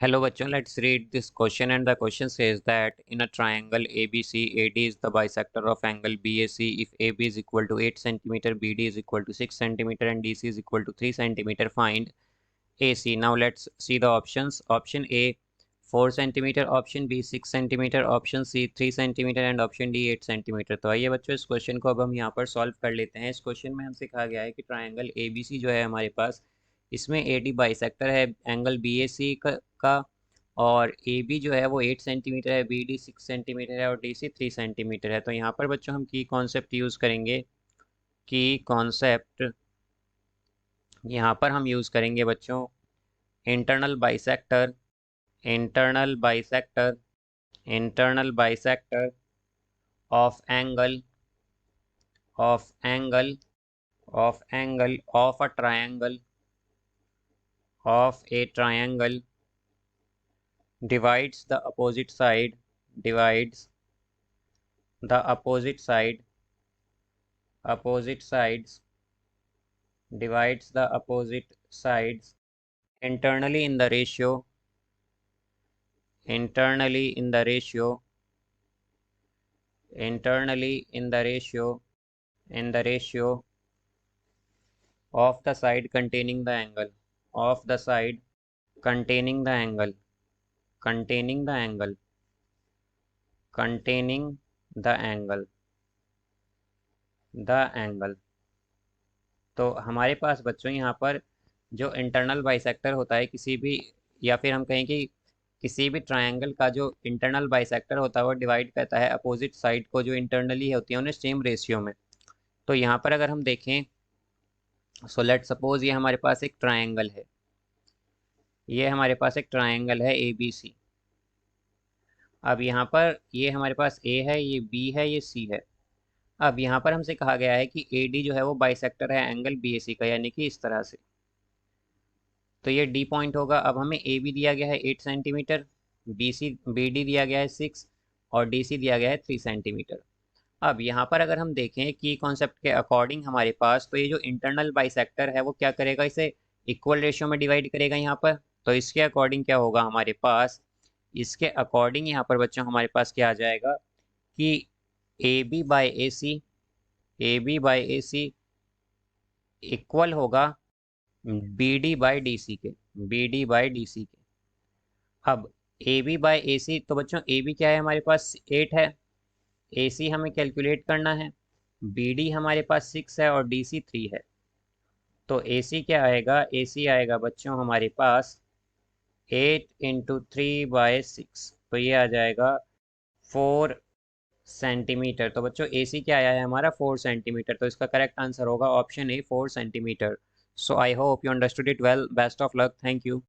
Hello bachon, let's read this question, and the question says that in a triangle ABC, AD is the bisector of angle BAC if AB is equal to 8 centimeter, BD is equal to 6 centimeter, and DC is equal to 3 centimeter. Find AC. Now let's see the options. Option A 4 centimeter, option B 6 centimeter, option C 3 centimeter, and option D 8 centimeter. तो आइए बच्चों इस question को अब हम यहाँ पर solve कर लेते हैं। इस क्वेश्चन में हमसे कहा गया है कि ट्राइंगल ABC जो है हमारे पास, इसमें AD बाइसेक्टर है एंगल BAC का, और AB जो है वो 8 सेंटीमीटर है, BD 6 सेंटीमीटर है और DC 3 सेंटीमीटर है। तो यहाँ पर बच्चों हम की कॉन्सेप्ट यूज़ करेंगे। की कॉन्सेप्ट यहाँ पर हम यूज़ करेंगे बच्चों internal bisector, internal bisector, internal bisector of angle, of angle, of angle of a triangle, of A triangle divides the opposite side, divides the opposite side, opposite sides, divides the opposite sides internally in the ratio, internally in the ratio, internally in the ratio, in the ratio of the side containing the angle, of the side containing the angle, containing the angle, containing the angle, the angle। तो हमारे पास बच्चों यहाँ पर जो internal bisector होता है किसी भी, या फिर हम कहें कि किसी भी ट्रायंगल का जो इंटरनल बाइसेक्टर होता है वो डिवाइड करता है अपोजिट साइड को जो इंटरनली होती है उन्हें सेम रेशियो में। तो यहाँ पर अगर हम देखें, सो लेट सपोज ये हमारे पास एक ट्रायंगल है, ये हमारे पास एक ट्रायंगल है ABC। अब यहाँ पर ये हमारे पास A है, ये B है, ये C है। अब यहाँ पर हमसे कहा गया है कि AD जो है वो बाइसेक्टर है एंगल BAC का, यानी कि इस तरह से। तो ये D पॉइंट होगा। अब हमें AB दिया गया है 8 सेंटीमीटर, BD दिया गया है 6 और DC दिया गया है 3 सेंटीमीटर। अब यहाँ पर अगर हम देखें कि कॉन्सेप्ट के अकॉर्डिंग हमारे पास, तो ये जो इंटरनल बाइसेक्टर है वो क्या करेगा, इसे इक्वल रेशियो में डिवाइड करेगा यहाँ पर। तो इसके अकॉर्डिंग क्या होगा हमारे पास, इसके अकॉर्डिंग यहाँ पर बच्चों हमारे पास क्या आ जाएगा कि AB by A C, AB by A C equal होगा BD बाई DC के, BD बाई DC के। अब AB बाई ए सी, तो बच्चों AB क्या है हमारे पास 8 है, AC हमें कैलकुलेट करना है, BD हमारे पास 6 है और DC 3 है। तो AC क्या आएगा, AC आएगा बच्चों हमारे पास 8 इंटू 3/6, तो ये आ जाएगा 4 सेंटीमीटर। तो बच्चों AC क्या आया है हमारा 4 सेंटीमीटर। तो इसका करेक्ट आंसर होगा option A 4 centimetre. So I hope you understood it well. Best of luck. Thank you.